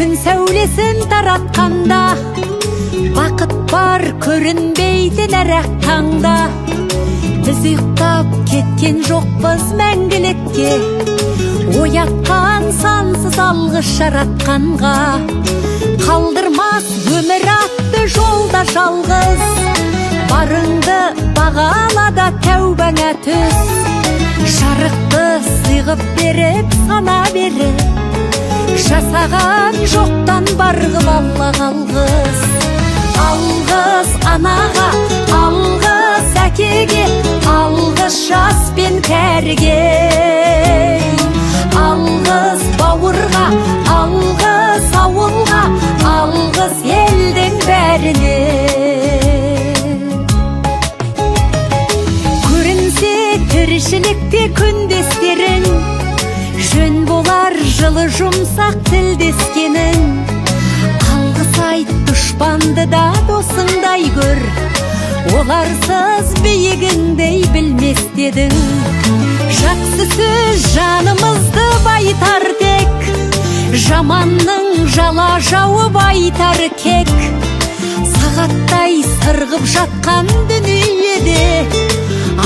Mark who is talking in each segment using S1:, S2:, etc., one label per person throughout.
S1: күн сәулесін таратқанда, бақыт бар көрінбейтін әр-ақ таңда. Біз ұйықтап кеткен жоқпыз мәңгілікке, оятқан сансыз алғыс жаратқанға. Қалдырмас өмір атты жолда жалғыз, барыңды бағалада тәубаңа түс. Жарықты сыйғып беріп сана беріп, жасаған жоқтан барғып алла қалғыз. Алғыз анаға, алғыз әкеге, алғыз жас пен кәріге. Алғыз бауырға, алғыз ауылға, алғыз елдің бәріне. Көрінсе тіршілікте күндестерің, жөн болар жылы жұмсақ тілдескенің. Алғыс айт дұшпанды да досыңдай көр, оларсыз биігіңдей білмес дедің. Жақсы сөз жанымызды байтар тек, жаманның жала жауып айтар кек. Сағаттай сырғып жатқан дүниеде,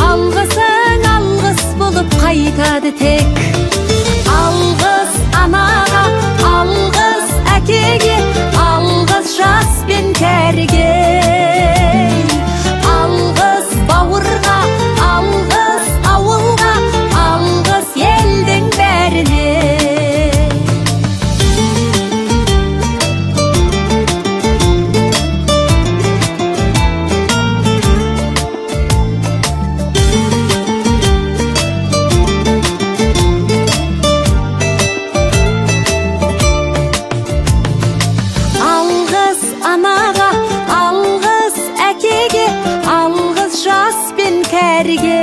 S1: алғысың алғыс болып қайтады тек. Алғыс анаға, алғыс әкеге, алғыс жас пен кәріге. Алғыс бауырға, алғыс ауылға, алғыс елдің бәріне. Анаға, алғыс әкеге, алғыс жас пен кәріге.